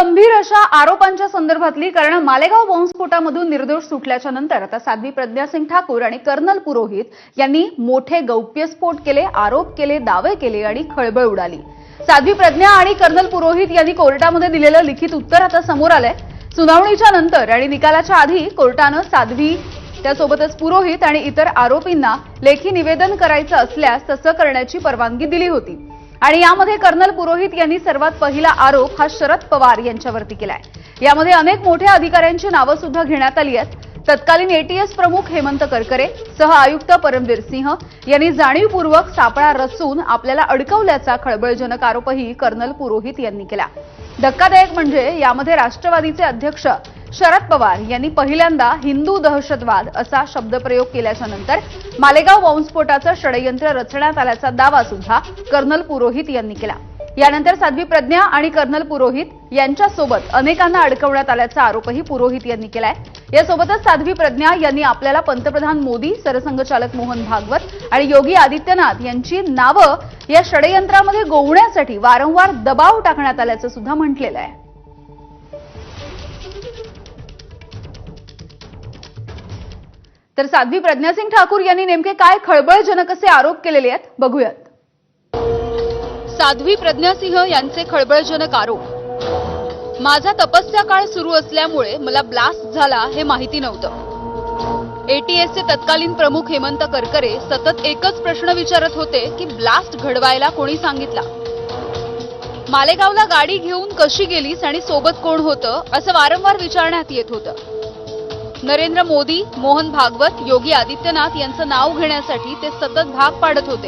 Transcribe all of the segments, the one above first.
गंभीर अशा आरोपांच्या संदर्भातली कारण मालेगाव बॉम्बस्फोटामधून निर्दोष सुटल्याच्या नंतर आता साध्वी प्रज्ञा सिंग ठाकूर आणि कर्नल पुरोहित यांनी मोठे गौप्यस्फोट केले, आरोप केले, दावे केले आणि खळबळ उडाली। साध्वी प्रज्ञा आणि कर्नल पुरोहित यांनी कोर्टामध्ये दिलेलं लिखित उत्तर आता समोर आलंय। सुनावणीच्या नंतर आणि निकालाच्या आधी कोर्टानं साध्वी त्यासोबतच पुरोहित आणि इतर आरोपींना लेखी निवेदन करायचं असल्यास तसं करण्याची परवानगी दिली होती आणि यामध्ये कर्नल पुरोहित यांनी सर्वात पहिला आरोप हा शरद पवार यांच्यावरती केलाय। यामध्ये अनेक मोठ्या अधिकाऱ्यांची नावं सुद्धा घेण्यात आली आहेत। तत्कालीन एटीएस प्रमुख हेमंत करकरे, सह आयुक्त परमवीर सिंह यांनी जाणीवपूर्वक सापळा रचून आपल्याला अडकवल्याचा खळबळजनक आरोपही कर्नल पुरोहित यांनी केला। धक्कादायक म्हणजे यामध्ये राष्ट्रवादीचे अध्यक्ष शरद पवार यांनी पहिल्यांदा हिंदू दहशतवाद असा शब्दप्रयोग केल्याच्या नंतर मालेगाव बॉम्बस्फोटाचं षडयंत्र रचण्यात आल्याचा दावा सुद्धा कर्नल पुरोहित यांनी केला। यानंतर साध्वी प्रज्ञा आणि कर्नल पुरोहित यांच्यासोबत अनेकांना अडकवण्यात आल्याचा आरोपही पुरोहित यांनी केलाय। यासोबतच साध्वी प्रज्ञा यांनी आपल्याला पंतप्रधान मोदी, सरसंघचालक मोहन भागवत आणि योगी आदित्यनाथ यांची नावं या षडयंत्रामध्ये गोवण्यासाठी वारंवार दबाव टाकण्यात आल्याचं सुद्धा म्हटलेलं आहे। तर साध्वी प्रज्ञा सिंग ठाकूर यांनी नेमके काय खळबळजनक असे आरोप केलेले आहेत बघूयात। साध्वी प्रज्ञा सिंह यांचे खळबळजनक आरोप। माझा तपस्या काळ सुरू असल्यामुळे मला ब्लास्ट झाला हे माहिती नव्हतं। एटीएसचे तत्कालीन प्रमुख हेमंत करकरे सतत एकच प्रश्न विचारत होते की ब्लास्ट घडवायला कोणी सांगितला। मालेगावला गाडी घेऊन कशी गेलीस आणि सोबत कोण होतं असं वारंवार विचारण्यात येत होतं। नरेंद्र मोदी, मोहन भागवत, योगी आदित्यनाथ यांचं नाव घेण्यासाठी ते सतत भाग पाडत होते।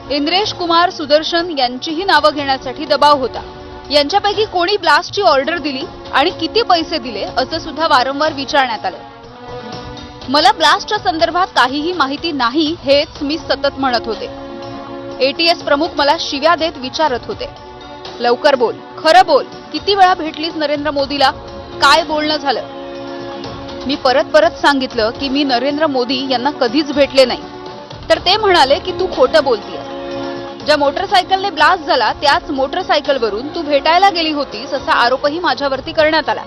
इंद्रेश कुमार, सुदर्शन यांचीही नावं घेण्यासाठी दबाव होता। यांच्यापैकी कोणी ब्लास्टची ऑर्डर दिली आणि किती पैसे दिले असं सुद्धा वारंवार विचारण्यात आलं। मला ब्लास्टच्या संदर्भात काहीही माहिती नाही हेच मी सतत म्हणत होते। एटीएस प्रमुख मला शिव्या देत विचारत होते, लवकर बोल, खरं बोल, किती वेळा भेटलीस नरेंद्र मोदीला, काय बोलणं झालं। मी परत परत सांगितलं की मी नरेंद्र मोदी यांना कधीच भेटले नाही। तर ते म्हणाले की तू खोटं बोलतीयस। ज्या मोटरसायकलने ब्लास्ट झाला त्याच मोटरसायकलवरून तू भेटायला गेली होतीस असा आरोपही माझ्यावरती करण्यात आला।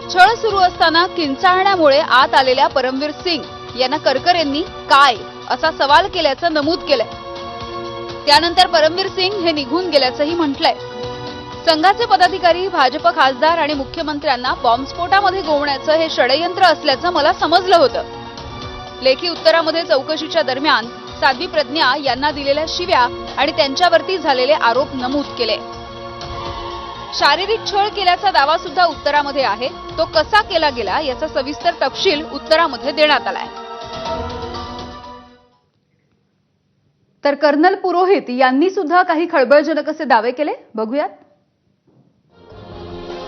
छळ सुरू असताना किंचाळण्यामुळे आत आलेल्या परमवीर सिंग यांना करकरेंनी काय असा सवाल केल्याचं नमूद केलंय। त्यानंतर परमवीर सिंग हे निघून गेल्याचंही म्हटलंय। संघाचे पदाधिकारी, भाजप खासदार आणि मुख्यमंत्र्यांना बॉम्बस्फोटामध्ये गोवण्याचं हे षडयंत्र असल्याचं मला समजलं होतं। लेखी उत्तरामध्ये चौकशीच्या दरम्यान साध्वी प्रज्ञा यांना दिलेल्या शिव्या आणि त्यांच्यावरती झालेले आरोप नमूद केले। शारीरिक छळ केल्याचा दावा सुद्धा उत्तरामध्ये आहे। तो कसा केला गेला याचा सविस्तर तपशील उत्तरामध्ये देण्यात आलाय। तर कर्नल पुरोहित यांनी सुद्धा काही खळबळजनक असे दावे केले, बघूयात।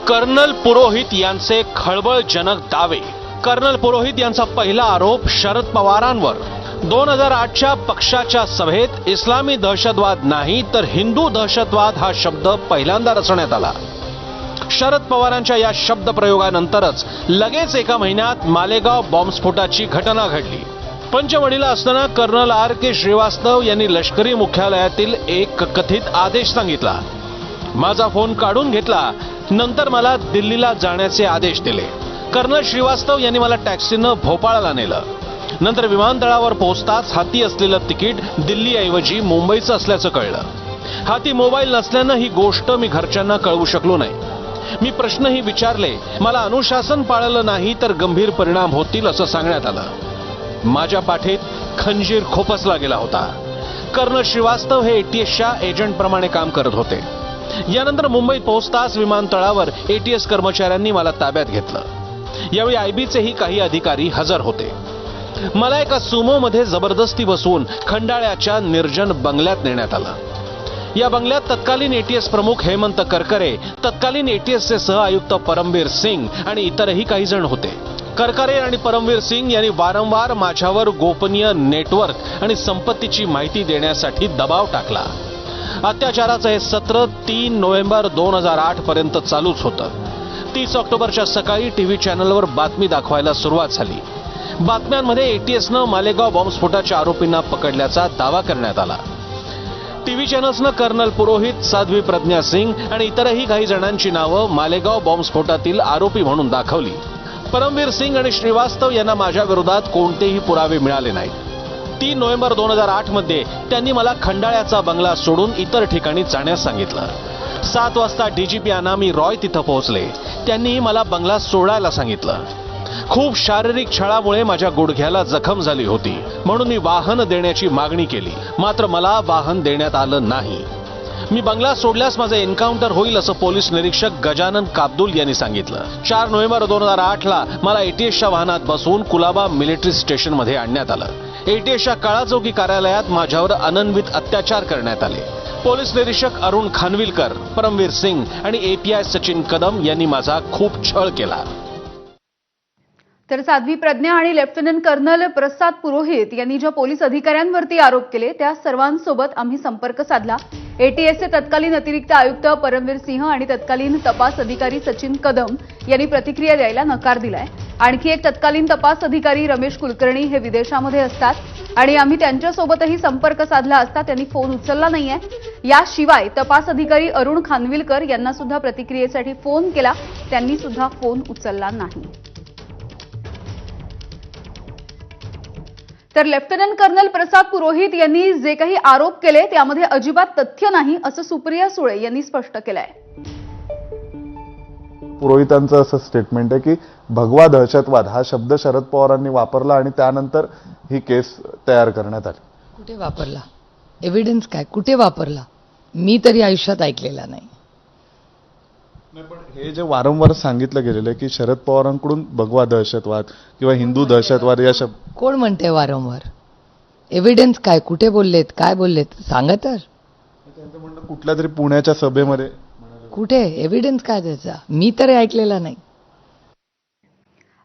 कर्नल पुरोहित यांचे खळबळजनक दावे। कर्नल पुरोहित यांचा पहिला आरोप शरद पवारांवर। 2008च्या पक्षाच्या सभेत इस्लामी दहशतवाद नाही तर हिंदू दहशतवाद हा शब्द पहिल्यांदा रचण्यात आला। शरद पवारांच्या या शब्दप्रयोगानंतरच लगेच एका महिन्यात मालेगाव बॉम्बस्फोटाची घटना घडली। पंचवडीला असताना कर्नल RK श्रीवास्तव यांनी लष्करी मुख्यालयातील एक कथित आदेश सांगितला। माझा फोन काढून घेतला, नंतर मला दिल्लीला जाण्याचे आदेश दिले। कर्नल श्रीवास्तव यांनी मला टॅक्सीनं भोपाळला नेलं। नंतर विमानतळावर पोहोचताच हाती असलेलं तिकीट दिल्लीऐवजी मुंबईचं असल्याचं कळलं। हाती मोबाईल नसल्यानं ही गोष्ट मी घरच्यांना कळवू शकलो नाही। मी प्रश्नही विचारले, मला अनुशासन पाळलं नाही तर गंभीर परिणाम होतील असं सांगण्यात आलं। माझ्या पाठीत खंजीर खोपसला गेला होता। कर्नल श्रीवास्तव हे एटीएसच्या एजंटप्रमाणे काम करत होते। यानंतर मुंबईत पोहोचताच विमानतळावर एटीएस कर्मचाऱ्यांनी मला ताब्यात घेतलं। यावेळी आयबीचेही काही अधिकारी हजर होते। मला एका सुमोमध्ये जबरदस्ती बसवून खंडाळ्याच्या निर्जन बंगल्यात नेण्यात आलं। या बंगल्यात तत्कालीन एटीएस प्रमुख हेमंत करकरे, तत्कालीन एटीएसचे सह आयुक्त परमवीर सिंग आणि इतरही काही जण होते। करकरे आणि परमवीर सिंग यांनी वारंवार माझ्यावर गोपनीय नेटवर्क आणि संपत्तीची माहिती देण्यासाठी दबाव टाकला। अत्याचाराचं हे सत्र 3 नोव्हेंबर 2008 पर्यंत चालूच होतं। 30 ऑक्टोबरच्या सकाळी टीव्ही चॅनलवर बातमी दाखवायला सुरुवात झाली। बातम्यांमध्ये एटीएसनं मालेगाव बॉम्बस्फोटाच्या आरोपींना पकडल्याचा दावा करण्यात आला। टीव्ही चॅनल्सनं कर्नल पुरोहित, साध्वी प्रज्ञा सिंग आणि इतरही काही जणांची नावं मालेगाव बॉम्बस्फोटातील आरोपी म्हणून दाखवली. परमवीर सिंग आणि श्रीवास्तव यांना माझ्या विरोधात कोणतेही पुरावे मिळाले नाहीत. 3 नोव्हेंबर 2008 मध्ये त्यांनी मला खंडाळ्याचा बंगला सोडून इतर ठिकाणी जाण्यास सांगितलं. 7 वाजता डीजीपी अनामी रॉय तिथं पोहोचले. त्यांनीही मला बंगला सोडायला सांगितलं. खूप शारीरिक छळामुळे माझ्या गुडघ्याला जखम झाली होती, म्हणून मी वाहन देण्याची मागणी केली. मात्र मला वाहन देण्यात आलं नाही. मी बंगला सोडल्यास माझं एन्काउंटर होईल असं पोलीस निरीक्षक गजानन काब्दुल यांनी सांगितलं. 4 नोव्हेंबर 2008ला मला एटीएसच्या वाहनात बसवून कुलाबा मिलिटरी स्टेशनमध्ये आणण्यात आलं. एटीएसच्या काळाचौकी कार्यालयात माझ्यावर अनन्वित अत्याचार करण्यात आले. पोलीस निरीक्षक अरुण खानविलकर, परमवीर सिंग आणि एपीआय सचिन कदम यांनी माझा खूप छळ केला. तर साध्वी प्रज्ञा आणि लेफ्टनंट कर्नल प्रसाद पुरोहित यांनी ज्या पोलीस अधिकाऱ्यांवरती आरोप केले त्या सर्वांसोबत आम्ही संपर्क साधला. एटीएसचे तत्कालीन अतिरिक्त आयुक्त परमवीर सिंह आणि तत्कालीन तपास अधिकारी सचिन कदम यांनी प्रतिक्रिया द्यायला नकार दिलाय. आणखी एक तत्कालीन तपास अधिकारी रमेश कुलकर्णी हे विदेशामध्ये असतात आणि आम्ही त्यांच्यासोबतही संपर्क साधला असता त्यांनी फोन उचलला नाहीये. याशिवाय तपास अधिकारी अरुण खानविलकर यांना सुद्धा प्रतिक्रियेसाठी फोन केला, त्यांनी सुद्धा फोन उचलला नाही. तर लेफ्टनंट कर्नल प्रसाद पुरोहित यांनी जे काही आरोप केले त्यामध्ये अजिबात तथ्य नाही असं सुप्रिया सुळे यांनी स्पष्ट केलंय. पुरोहितांचं असं स्टेटमेंट आहे की भगवा दहशतवाद हा शब्द शरद पवारांनी वापरला आणि त्यानंतर ही केस तयार करण्यात आली. कुठे वापरला? एव्हिडन्स काय? कुठे वापरला? मी तरी आयुष्यात ऐकलेला नाही. पण हे जे वारंवार सांगितलं गेलेलं आहे की शरद पवारांकडून भगवा दहशतवाद किंवा हिंदू दहशतवाद या शब्द कोण म्हणते वारंवार? एव्हिडन्स काय? कुठे बोललेत? काय बोललेत? सांगा तर. त्यांचं म्हणणं कुठल्या तरी पुण्याच्या सभेमध्ये. कुठे? एव्हिडन्स काय त्याचा? मी तरी ऐकलेला नाही.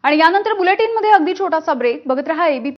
आणि यानंतर बुलेटिनमध्ये अगदी छोटासा ब्रेक. बघत रहा एबीपी.